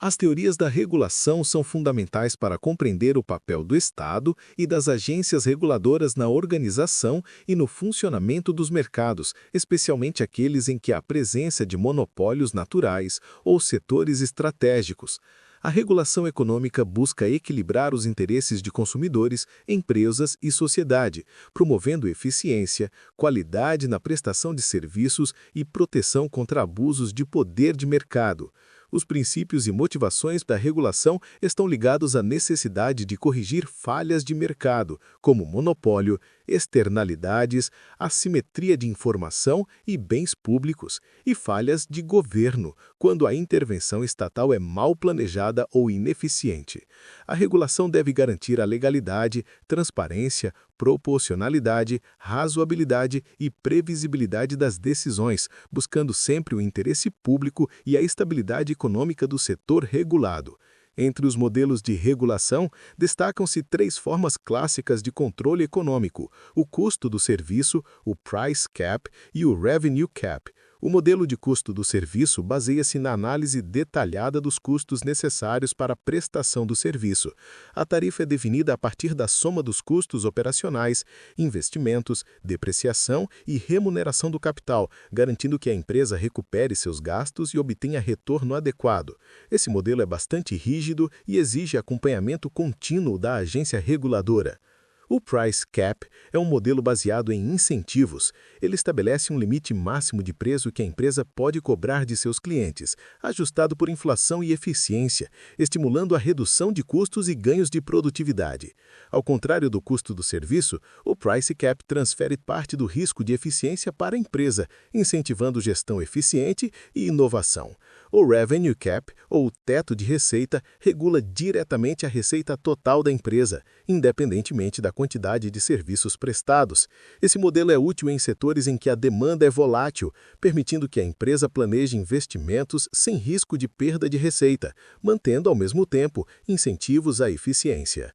As teorias da regulação são fundamentais para compreender o papel do Estado e das agências reguladoras na organização e no funcionamento dos mercados, especialmente aqueles em que há presença de monopólios naturais ou setores estratégicos. A regulação econômica busca equilibrar os interesses de consumidores, empresas e sociedade, promovendo eficiência, qualidade na prestação de serviços e proteção contra abusos de poder de mercado. Os princípios e motivações da regulação estão ligados à necessidade de corrigir falhas de mercado, como monopólio, externalidades, assimetria de informação e bens públicos, e falhas de governo, quando a intervenção estatal é mal planejada ou ineficiente. A regulação deve garantir a legalidade, transparência, proporcionalidade, razoabilidade e previsibilidade das decisões, buscando sempre o interesse público e a estabilidade econômica do setor regulado. Entre os modelos de regulação, destacam-se três formas clássicas de controle econômico: o custo do serviço, o price cap e o revenue cap. O modelo de custo do serviço baseia-se na análise detalhada dos custos necessários para a prestação do serviço. A tarifa é definida a partir da soma dos custos operacionais, investimentos, depreciação e remuneração do capital, garantindo que a empresa recupere seus gastos e obtenha retorno adequado. Esse modelo é bastante rígido e exige acompanhamento contínuo da agência reguladora. O Price Cap é um modelo baseado em incentivos. Ele estabelece um limite máximo de preço que a empresa pode cobrar de seus clientes, ajustado por inflação e eficiência, estimulando a redução de custos e ganhos de produtividade. Ao contrário do custo do serviço, o Price Cap transfere parte do risco de eficiência para a empresa, incentivando gestão eficiente e inovação. O Revenue Cap, ou teto de receita, regula diretamente a receita total da empresa, independentemente da quantidade de serviços prestados. Esse modelo é útil em setores em que a demanda é volátil, permitindo que a empresa planeje investimentos sem risco de perda de receita, mantendo, ao mesmo tempo, incentivos à eficiência.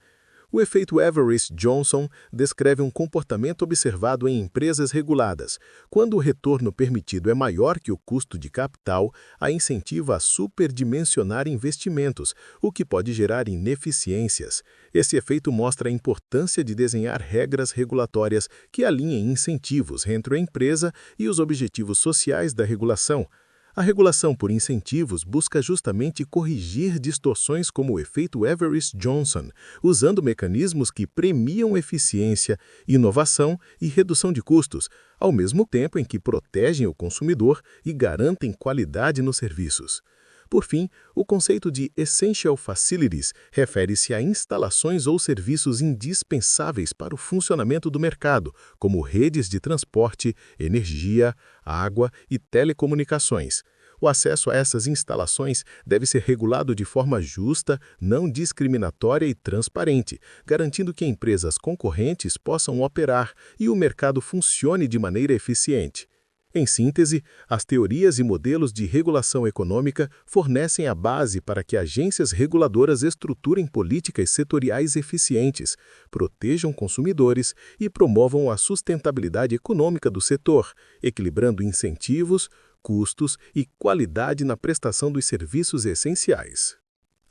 O efeito Everest-Johnson descreve um comportamento observado em empresas reguladas. Quando o retorno permitido é maior que o custo de capital, há incentivo a superdimensionar investimentos, o que pode gerar ineficiências. Esse efeito mostra a importância de desenhar regras regulatórias que alinhem incentivos entre a empresa e os objetivos sociais da regulação. A regulação por incentivos busca justamente corrigir distorções como o efeito Everest-Johnson, usando mecanismos que premiam eficiência, inovação e redução de custos, ao mesmo tempo em que protegem o consumidor e garantem qualidade nos serviços. Por fim, o conceito de Essential Facilities refere-se a instalações ou serviços indispensáveis para o funcionamento do mercado, como redes de transporte, energia, água e telecomunicações. O acesso a essas instalações deve ser regulado de forma justa, não discriminatória e transparente, garantindo que empresas concorrentes possam operar e o mercado funcione de maneira eficiente. Em síntese, as teorias e modelos de regulação econômica fornecem a base para que agências reguladoras estruturem políticas setoriais eficientes, protejam consumidores e promovam a sustentabilidade econômica do setor, equilibrando incentivos, custos e qualidade na prestação dos serviços essenciais.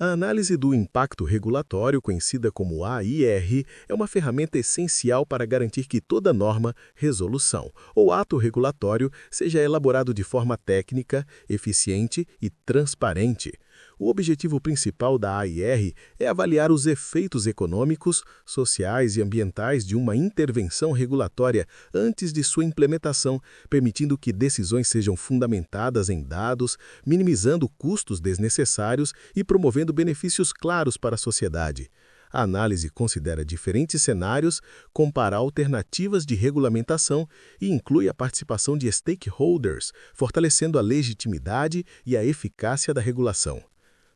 A análise do impacto regulatório, conhecida como AIR, é uma ferramenta essencial para garantir que toda norma, resolução ou ato regulatório seja elaborado de forma técnica, eficiente e transparente. O objetivo principal da AIR é avaliar os efeitos econômicos, sociais e ambientais de uma intervenção regulatória antes de sua implementação, permitindo que decisões sejam fundamentadas em dados, minimizando custos desnecessários e promovendo benefícios claros para a sociedade. A análise considera diferentes cenários, compara alternativas de regulamentação e inclui a participação de stakeholders, fortalecendo a legitimidade e a eficácia da regulação.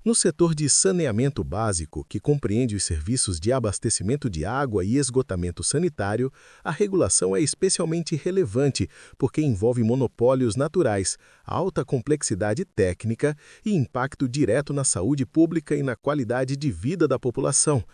No setor de saneamento básico, que compreende os serviços de abastecimento de água e esgotamento sanitário, a regulação é especialmente relevante porque envolve monopólios naturais, alta complexidade técnica e impacto direto na saúde pública e na qualidade de vida da população.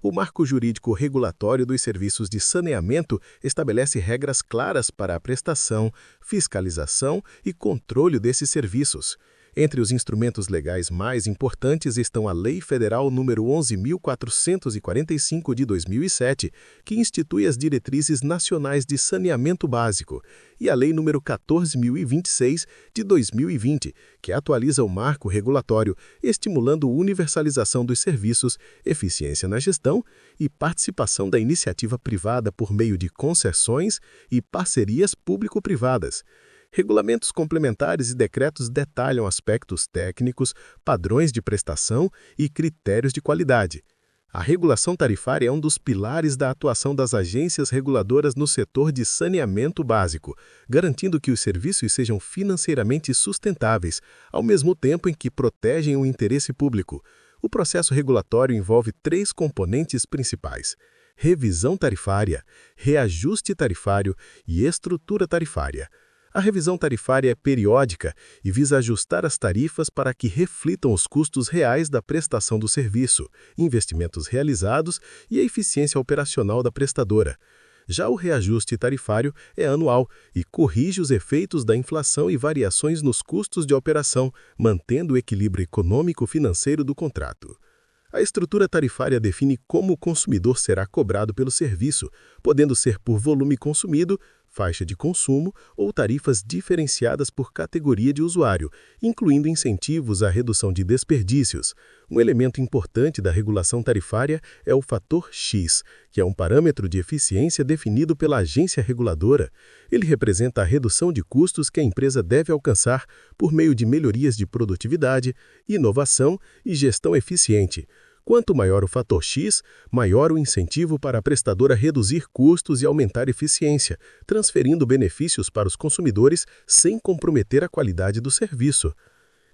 O marco jurídico regulatório dos serviços de saneamento estabelece regras claras para a prestação, fiscalização e controle desses serviços. Entre os instrumentos legais mais importantes estão a Lei Federal nº 11.445 de 2007, que institui as Diretrizes Nacionais de Saneamento Básico, e a Lei nº 14.026 de 2020, que atualiza o marco regulatório, estimulando universalização dos serviços, eficiência na gestão e participação da iniciativa privada por meio de concessões e parcerias público-privadas. Regulamentos complementares e decretos detalham aspectos técnicos, padrões de prestação e critérios de qualidade. A regulação tarifária é um dos pilares da atuação das agências reguladoras no setor de saneamento básico, garantindo que os serviços sejam financeiramente sustentáveis, ao mesmo tempo em que protegem o interesse público. O processo regulatório envolve 3 componentes principais: revisão tarifária, reajuste tarifário e estrutura tarifária. A revisão tarifária é periódica e visa ajustar as tarifas para que reflitam os custos reais da prestação do serviço, investimentos realizados e a eficiência operacional da prestadora. Já o reajuste tarifário é anual e corrige os efeitos da inflação e variações nos custos de operação, mantendo o equilíbrio econômico-financeiro do contrato. A estrutura tarifária define como o consumidor será cobrado pelo serviço, podendo ser por volume consumido, faixa de consumo ou tarifas diferenciadas por categoria de usuário, incluindo incentivos à redução de desperdícios. Um elemento importante da regulação tarifária é o fator X, que é um parâmetro de eficiência definido pela agência reguladora. Ele representa a redução de custos que a empresa deve alcançar por meio de melhorias de produtividade, inovação e gestão eficiente. Quanto maior o fator X, maior o incentivo para a prestadora reduzir custos e aumentar eficiência, transferindo benefícios para os consumidores sem comprometer a qualidade do serviço.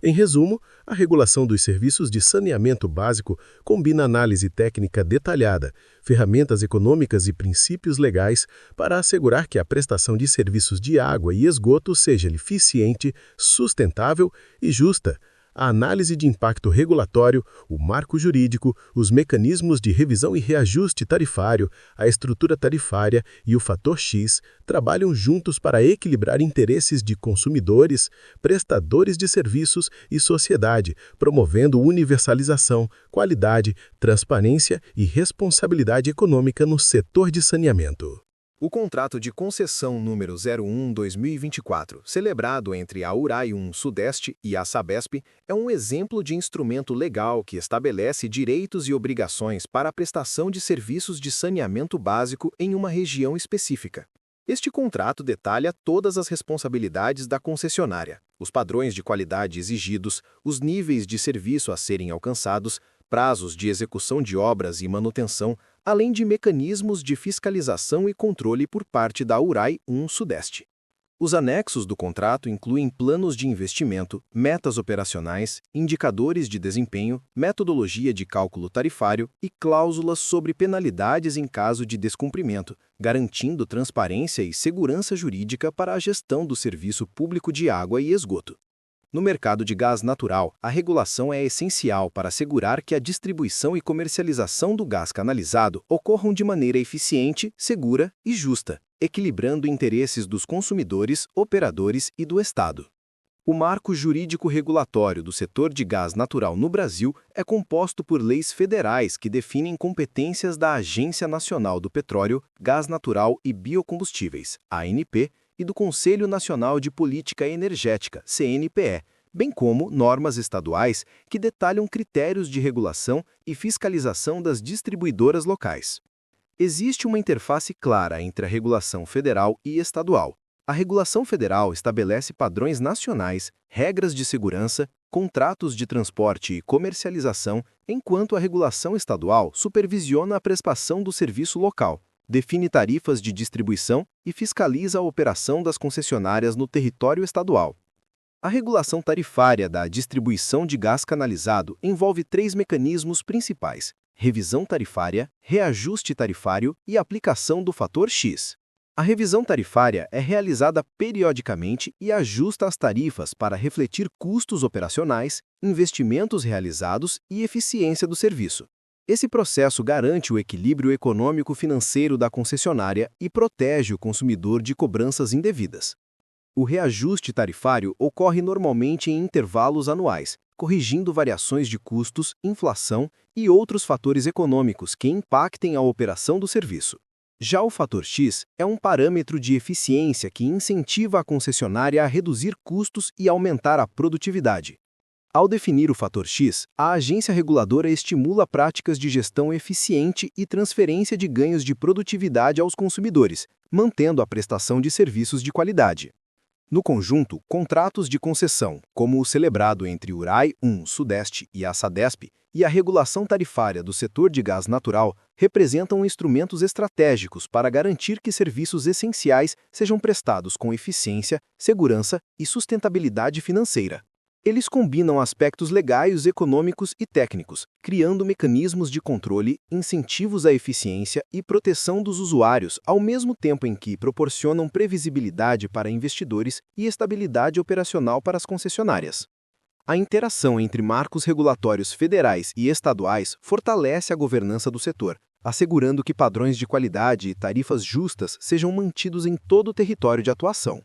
Em resumo, a regulação dos serviços de saneamento básico combina análise técnica detalhada, ferramentas econômicas e princípios legais para assegurar que a prestação de serviços de água e esgoto seja eficiente, sustentável e justa. A análise de impacto regulatório, o marco jurídico, os mecanismos de revisão e reajuste tarifário, a estrutura tarifária e o fator X trabalham juntos para equilibrar interesses de consumidores, prestadores de serviços e sociedade, promovendo universalização, qualidade, transparência e responsabilidade econômica no setor de saneamento. O contrato de concessão número 01/2024, celebrado entre a URAI 1 Sudeste e a Sabesp, é um exemplo de instrumento legal que estabelece direitos e obrigações para a prestação de serviços de saneamento básico em uma região específica. Este contrato detalha todas as responsabilidades da concessionária, os padrões de qualidade exigidos, os níveis de serviço a serem alcançados, prazos de execução de obras e manutenção, além de mecanismos de fiscalização e controle por parte da URAI 1 Sudeste. Os anexos do contrato incluem planos de investimento, metas operacionais, indicadores de desempenho, metodologia de cálculo tarifário e cláusulas sobre penalidades em caso de descumprimento, garantindo transparência e segurança jurídica para a gestão do serviço público de água e esgoto. No mercado de gás natural, a regulação é essencial para assegurar que a distribuição e comercialização do gás canalizado ocorram de maneira eficiente, segura e justa, equilibrando interesses dos consumidores, operadores e do Estado. O marco jurídico regulatório do setor de gás natural no Brasil é composto por leis federais que definem competências da Agência Nacional do Petróleo, Gás Natural e Biocombustíveis, ANP, e do Conselho Nacional de Política Energética, CNPE, bem como normas estaduais que detalham critérios de regulação e fiscalização das distribuidoras locais. Existe uma interface clara entre a regulação federal e estadual. A regulação federal estabelece padrões nacionais, regras de segurança, contratos de transporte e comercialização, enquanto a regulação estadual supervisiona a prestação do serviço local, define tarifas de distribuição e fiscaliza a operação das concessionárias no território estadual. A regulação tarifária da distribuição de gás canalizado envolve 3 mecanismos principais: revisão tarifária, reajuste tarifário e aplicação do fator X. A revisão tarifária é realizada periodicamente e ajusta as tarifas para refletir custos operacionais, investimentos realizados e eficiência do serviço. Esse processo garante o equilíbrio econômico-financeiro da concessionária e protege o consumidor de cobranças indevidas. O reajuste tarifário ocorre normalmente em intervalos anuais, corrigindo variações de custos, inflação e outros fatores econômicos que impactem a operação do serviço. Já o fator X é um parâmetro de eficiência que incentiva a concessionária a reduzir custos e aumentar a produtividade. Ao definir o fator X, a agência reguladora estimula práticas de gestão eficiente e transferência de ganhos de produtividade aos consumidores, mantendo a prestação de serviços de qualidade. No conjunto, contratos de concessão, como o celebrado entre URAI 1 Sudeste e a SADESP, e a regulação tarifária do setor de gás natural representam instrumentos estratégicos para garantir que serviços essenciais sejam prestados com eficiência, segurança e sustentabilidade financeira. Eles combinam aspectos legais, econômicos e técnicos, criando mecanismos de controle, incentivos à eficiência e proteção dos usuários, ao mesmo tempo em que proporcionam previsibilidade para investidores e estabilidade operacional para as concessionárias. A interação entre marcos regulatórios federais e estaduais fortalece a governança do setor, assegurando que padrões de qualidade e tarifas justas sejam mantidos em todo o território de atuação.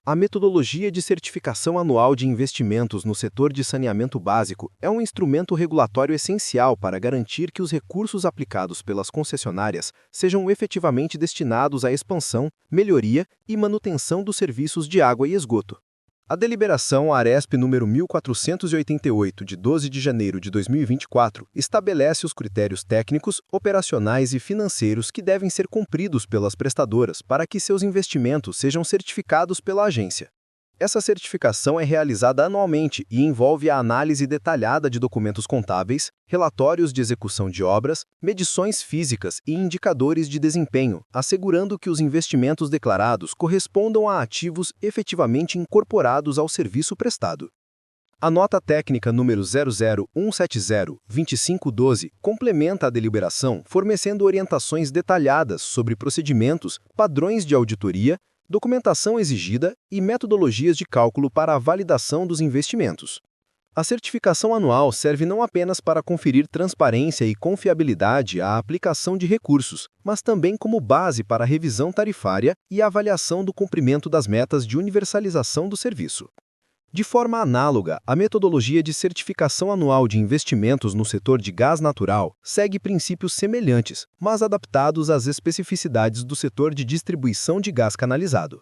A metodologia de certificação anual de investimentos no setor de saneamento básico é um instrumento regulatório essencial para garantir que os recursos aplicados pelas concessionárias sejam efetivamente destinados à expansão, melhoria e manutenção dos serviços de água e esgoto. A deliberação ARESP número 1488, de 12 de janeiro de 2024, estabelece os critérios técnicos, operacionais e financeiros que devem ser cumpridos pelas prestadoras para que seus investimentos sejam certificados pela agência. Essa certificação é realizada anualmente e envolve a análise detalhada de documentos contábeis, relatórios de execução de obras, medições físicas e indicadores de desempenho, assegurando que os investimentos declarados correspondam a ativos efetivamente incorporados ao serviço prestado. A nota técnica número 00170-2512 complementa a deliberação, fornecendo orientações detalhadas sobre procedimentos, padrões de auditoria, documentação exigida e metodologias de cálculo para a validação dos investimentos. A certificação anual serve não apenas para conferir transparência e confiabilidade à aplicação de recursos, mas também como base para a revisão tarifária e a avaliação do cumprimento das metas de universalização do serviço. De forma análoga, a metodologia de certificação anual de investimentos no setor de gás natural segue princípios semelhantes, mas adaptados às especificidades do setor de distribuição de gás canalizado.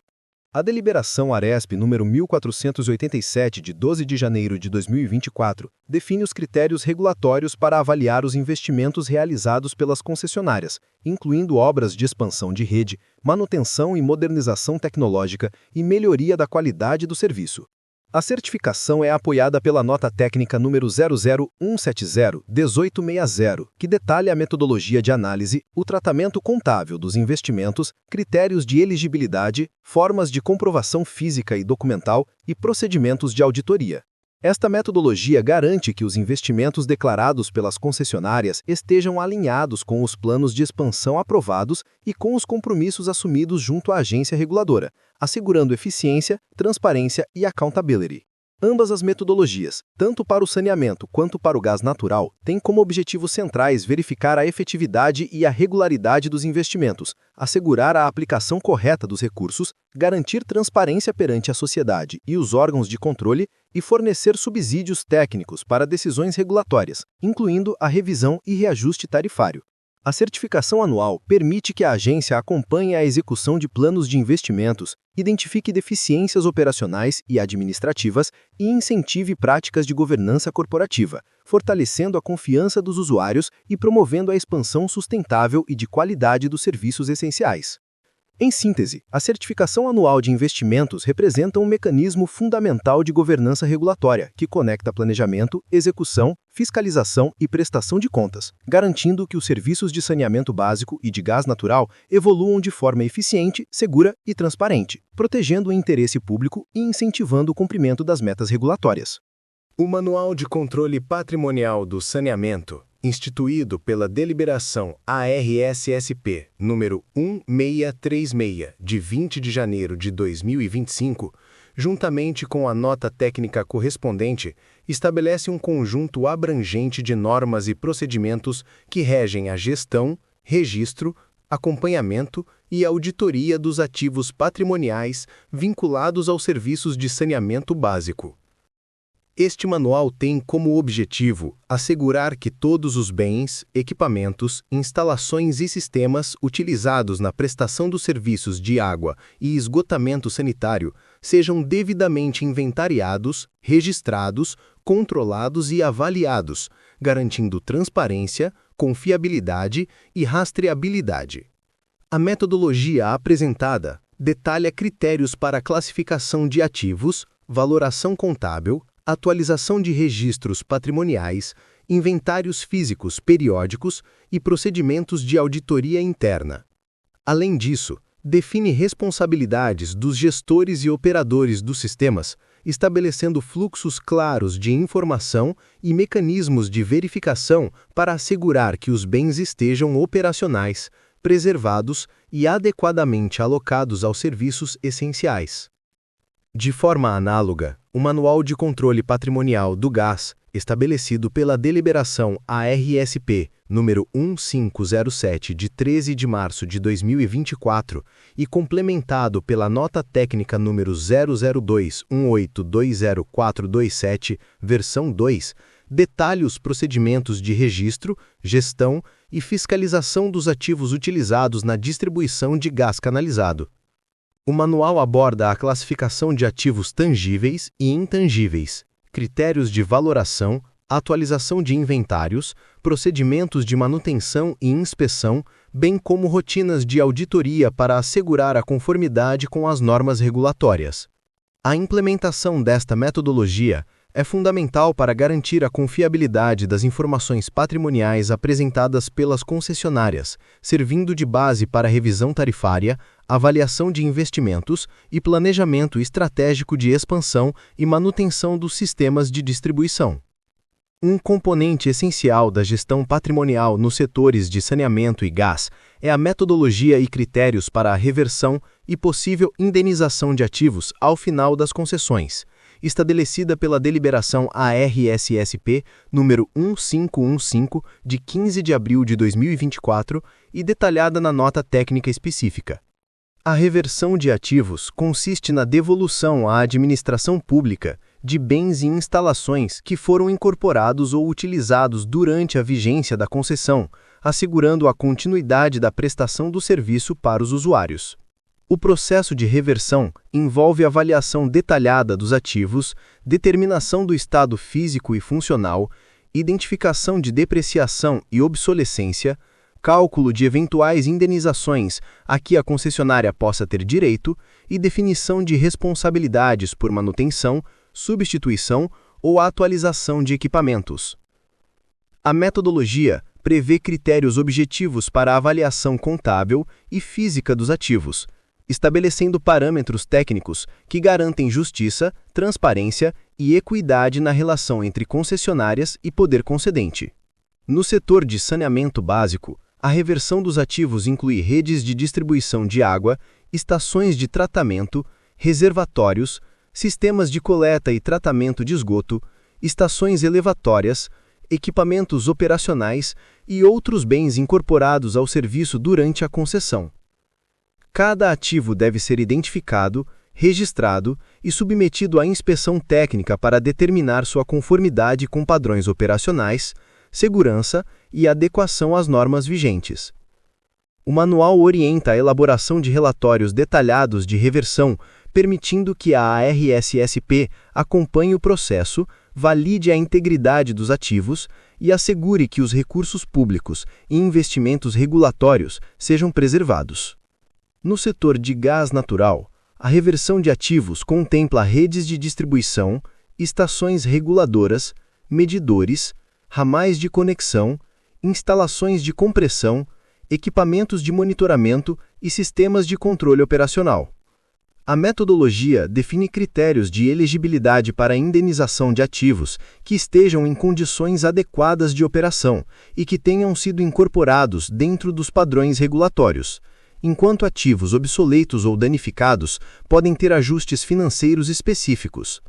A deliberação ARESP número 1487, de 12 de janeiro de 2024, define os critérios regulatórios para avaliar os investimentos realizados pelas concessionárias, incluindo obras de expansão de rede, manutenção e modernização tecnológica e melhoria da qualidade do serviço. A certificação é apoiada pela nota técnica número 00170-1860, que detalha a metodologia de análise, o tratamento contábil dos investimentos, critérios de elegibilidade, formas de comprovação física e documental e procedimentos de auditoria. Esta metodologia garante que os investimentos declarados pelas concessionárias estejam alinhados com os planos de expansão aprovados e com os compromissos assumidos junto à agência reguladora, assegurando eficiência, transparência e accountability. Ambas as metodologias, tanto para o saneamento quanto para o gás natural, têm como objetivos centrais verificar a efetividade e a regularidade dos investimentos, assegurar a aplicação correta dos recursos, garantir transparência perante a sociedade e os órgãos de controle e fornecer subsídios técnicos para decisões regulatórias, incluindo a revisão e reajuste tarifário. A certificação anual permite que a agência acompanhe a execução de planos de investimentos, identifique deficiências operacionais e administrativas e incentive práticas de governança corporativa, fortalecendo a confiança dos usuários e promovendo a expansão sustentável e de qualidade dos serviços essenciais. Em síntese, a certificação anual de investimentos representa um mecanismo fundamental de governança regulatória que conecta planejamento, execução, fiscalização e prestação de contas, garantindo que os serviços de saneamento básico e de gás natural evoluam de forma eficiente, segura e transparente, protegendo o interesse público e incentivando o cumprimento das metas regulatórias. O Manual de Controle Patrimonial do Saneamento, instituído pela deliberação ARSSP número 1636, de 20 de janeiro de 2025, juntamente com a nota técnica correspondente, estabelece um conjunto abrangente de normas e procedimentos que regem a gestão, registro, acompanhamento e auditoria dos ativos patrimoniais vinculados aos serviços de saneamento básico. Este manual tem como objetivo assegurar que todos os bens, equipamentos, instalações e sistemas utilizados na prestação dos serviços de água e esgotamento sanitário sejam devidamente inventariados, registrados, controlados e avaliados, garantindo transparência, confiabilidade e rastreabilidade. A metodologia apresentada detalha critérios para a classificação de ativos, valoração contábil, atualização de registros patrimoniais, inventários físicos periódicos e procedimentos de auditoria interna. Além disso, define responsabilidades dos gestores e operadores dos sistemas, estabelecendo fluxos claros de informação e mecanismos de verificação para assegurar que os bens estejam operacionais, preservados e adequadamente alocados aos serviços essenciais. De forma análoga, o Manual de Controle Patrimonial do Gás, estabelecido pela Deliberação ARSP número 1507 de 13 de março de 2024 e complementado pela Nota Técnica número 00218204227, versão 2, detalha os procedimentos de registro, gestão e fiscalização dos ativos utilizados na distribuição de gás canalizado. O manual aborda a classificação de ativos tangíveis e intangíveis, critérios de valoração, atualização de inventários, procedimentos de manutenção e inspeção, bem como rotinas de auditoria para assegurar a conformidade com as normas regulatórias. A implementação desta metodologia é fundamental para garantir a confiabilidade das informações patrimoniais apresentadas pelas concessionárias, servindo de base para revisão tarifária, avaliação de investimentos e planejamento estratégico de expansão e manutenção dos sistemas de distribuição. Um componente essencial da gestão patrimonial nos setores de saneamento e gás é a metodologia e critérios para a reversão e possível indenização de ativos ao final das concessões, estabelecida pela Deliberação ARSSP número 1515 de 15 de abril de 2024 e detalhada na nota técnica específica. A reversão de ativos consiste na devolução à administração pública de bens e instalações que foram incorporados ou utilizados durante a vigência da concessão, assegurando a continuidade da prestação do serviço para os usuários. O processo de reversão envolve avaliação detalhada dos ativos, determinação do estado físico e funcional, identificação de depreciação e obsolescência, cálculo de eventuais indenizações a que a concessionária possa ter direito e definição de responsabilidades por manutenção, substituição ou atualização de equipamentos. A metodologia prevê critérios objetivos para a avaliação contábil e física dos ativos, estabelecendo parâmetros técnicos que garantem justiça, transparência e equidade na relação entre concessionárias e poder concedente. No setor de saneamento básico, a reversão dos ativos inclui redes de distribuição de água, estações de tratamento, reservatórios, sistemas de coleta e tratamento de esgoto, estações elevatórias, equipamentos operacionais e outros bens incorporados ao serviço durante a concessão. Cada ativo deve ser identificado, registrado e submetido à inspeção técnica para determinar sua conformidade com padrões operacionais, segurança e adequação às normas vigentes. O manual orienta a elaboração de relatórios detalhados de reversão, permitindo que a ARSSP acompanhe o processo, valide a integridade dos ativos e assegure que os recursos públicos e investimentos regulatórios sejam preservados. No setor de gás natural, a reversão de ativos contempla redes de distribuição, estações reguladoras, medidores, ramais de conexão, instalações de compressão, equipamentos de monitoramento e sistemas de controle operacional. A metodologia define critérios de elegibilidade para a indenização de ativos que estejam em condições adequadas de operação e que tenham sido incorporados dentro dos padrões regulatórios, enquanto ativos obsoletos ou danificados podem ter ajustes financeiros específicos.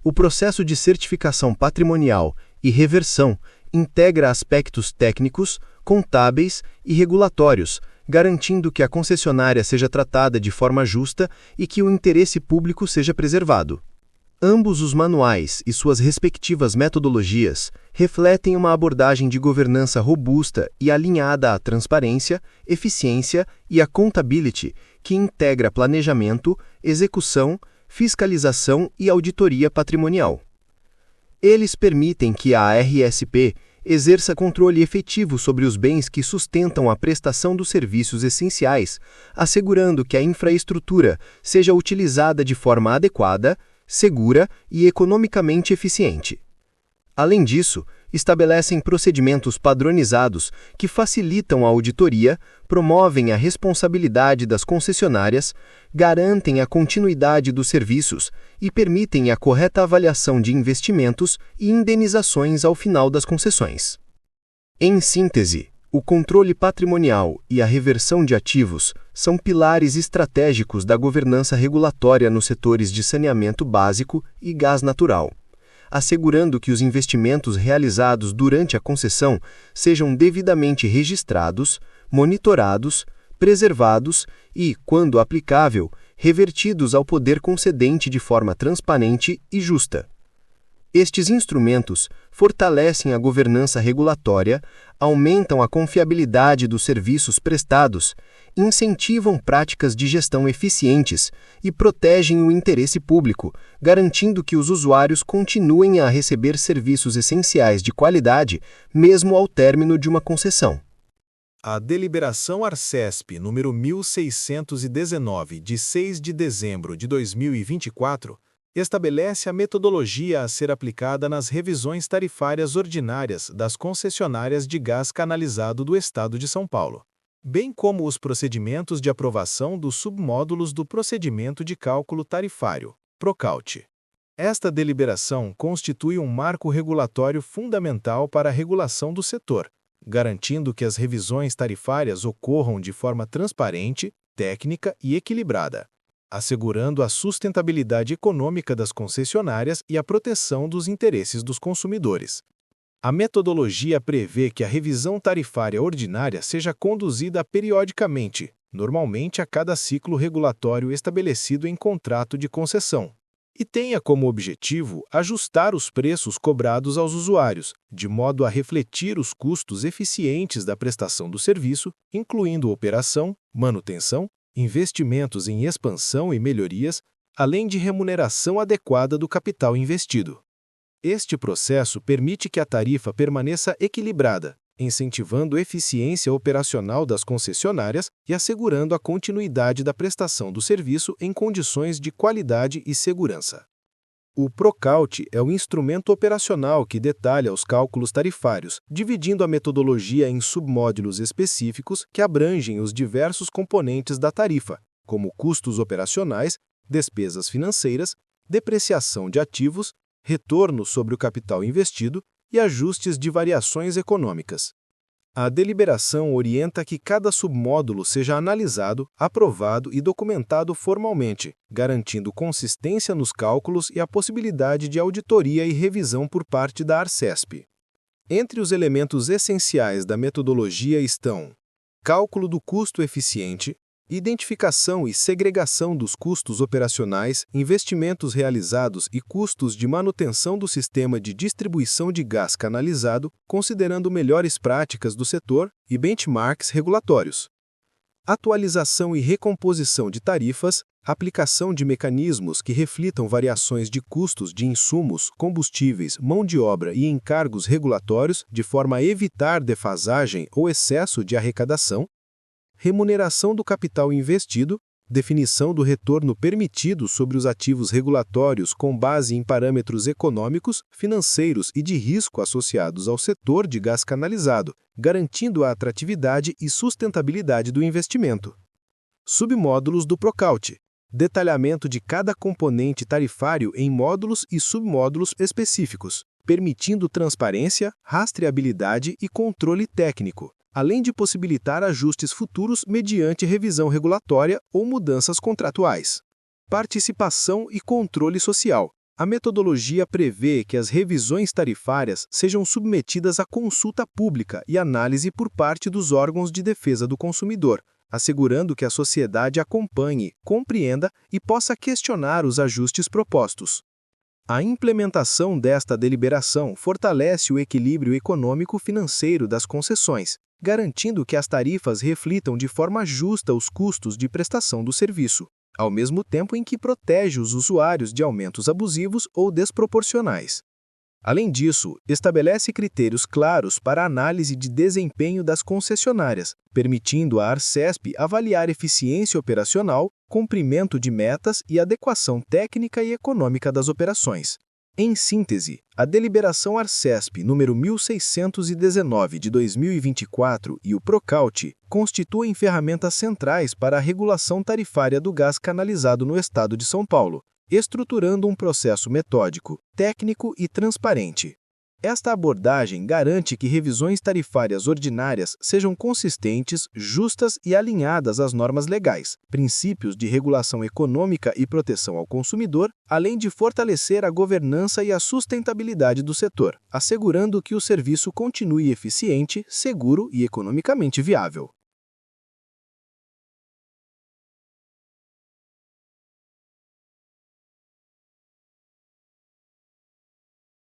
O processo de certificação patrimonial e reversão integra aspectos técnicos, contábeis e regulatórios, garantindo que a concessionária seja tratada de forma justa e que o interesse público seja preservado. Ambos os manuais e suas respectivas metodologias refletem uma abordagem de governança robusta e alinhada à transparência, eficiência e accountability, que integra planejamento, execução, fiscalização e auditoria patrimonial. Eles permitem que a RSP exerça controle efetivo sobre os bens que sustentam a prestação dos serviços essenciais, assegurando que a infraestrutura seja utilizada de forma adequada, segura e economicamente eficiente. Além disso, estabelecem procedimentos padronizados que facilitam a auditoria, promovem a responsabilidade das concessionárias, garantem a continuidade dos serviços e permitem a correta avaliação de investimentos e indenizações ao final das concessões. Em síntese, o controle patrimonial e a reversão de ativos são pilares estratégicos da governança regulatória nos setores de saneamento básico e gás natural, assegurando que os investimentos realizados durante a concessão sejam devidamente registrados, monitorados, preservados e, quando aplicável, revertidos ao poder concedente de forma transparente e justa. Estes instrumentos fortalecem a governança regulatória, aumentam a confiabilidade dos serviços prestados, incentivam práticas de gestão eficientes e protegem o interesse público, garantindo que os usuários continuem a receber serviços essenciais de qualidade, mesmo ao término de uma concessão. A Deliberação Arcesp número 1619, de 6 de dezembro de 2024, estabelece a metodologia a ser aplicada nas revisões tarifárias ordinárias das concessionárias de gás canalizado do Estado de São Paulo, bem como os procedimentos de aprovação dos submódulos do Procedimento de Cálculo Tarifário, PROCALT. Esta deliberação constitui um marco regulatório fundamental para a regulação do setor, garantindo que as revisões tarifárias ocorram de forma transparente, técnica e equilibrada, assegurando a sustentabilidade econômica das concessionárias e a proteção dos interesses dos consumidores. A metodologia prevê que a revisão tarifária ordinária seja conduzida periodicamente, normalmente a cada ciclo regulatório estabelecido em contrato de concessão, e tenha como objetivo ajustar os preços cobrados aos usuários, de modo a refletir os custos eficientes da prestação do serviço, incluindo operação, manutenção, investimentos em expansão e melhorias, além de remuneração adequada do capital investido. Este processo permite que a tarifa permaneça equilibrada, incentivando a eficiência operacional das concessionárias e assegurando a continuidade da prestação do serviço em condições de qualidade e segurança. O PROCALT é o instrumento operacional que detalha os cálculos tarifários, dividindo a metodologia em submódulos específicos que abrangem os diversos componentes da tarifa, como custos operacionais, despesas financeiras, depreciação de ativos, retorno sobre o capital investido e ajustes de variações econômicas. A deliberação orienta que cada submódulo seja analisado, aprovado e documentado formalmente, garantindo consistência nos cálculos e a possibilidade de auditoria e revisão por parte da Arcesp. Entre os elementos essenciais da metodologia estão: cálculo do custo eficiente, identificação e segregação dos custos operacionais, investimentos realizados e custos de manutenção do sistema de distribuição de gás canalizado, considerando melhores práticas do setor e benchmarks regulatórios. Atualização e recomposição de tarifas, aplicação de mecanismos que reflitam variações de custos de insumos, combustíveis, mão de obra e encargos regulatórios, de forma a evitar defasagem ou excesso de arrecadação. Remuneração do capital investido, definição do retorno permitido sobre os ativos regulatórios com base em parâmetros econômicos, financeiros e de risco associados ao setor de gás canalizado, garantindo a atratividade e sustentabilidade do investimento. Submódulos do PROCALT, detalhamento de cada componente tarifário em módulos e submódulos específicos, permitindo transparência, rastreabilidade e controle técnico, além de possibilitar ajustes futuros mediante revisão regulatória ou mudanças contratuais. Participação e controle social. A metodologia prevê que as revisões tarifárias sejam submetidas à consulta pública e análise por parte dos órgãos de defesa do consumidor, assegurando que a sociedade acompanhe, compreenda e possa questionar os ajustes propostos. A implementação desta deliberação fortalece o equilíbrio econômico-financeiro das concessões, garantindo que as tarifas reflitam de forma justa os custos de prestação do serviço, ao mesmo tempo em que protege os usuários de aumentos abusivos ou desproporcionais. Além disso, estabelece critérios claros para a análise de desempenho das concessionárias, permitindo à Arcesp avaliar eficiência operacional, cumprimento de metas e adequação técnica e econômica das operações. Em síntese, a deliberação Arcesp número 1619 de 2024 e o Procaute constituem ferramentas centrais para a regulação tarifária do gás canalizado no Estado de São Paulo, estruturando um processo metódico, técnico e transparente. Esta abordagem garante que revisões tarifárias ordinárias sejam consistentes, justas e alinhadas às normas legais, princípios de regulação econômica e proteção ao consumidor, além de fortalecer a governança e a sustentabilidade do setor, assegurando que o serviço continue eficiente, seguro e economicamente viável.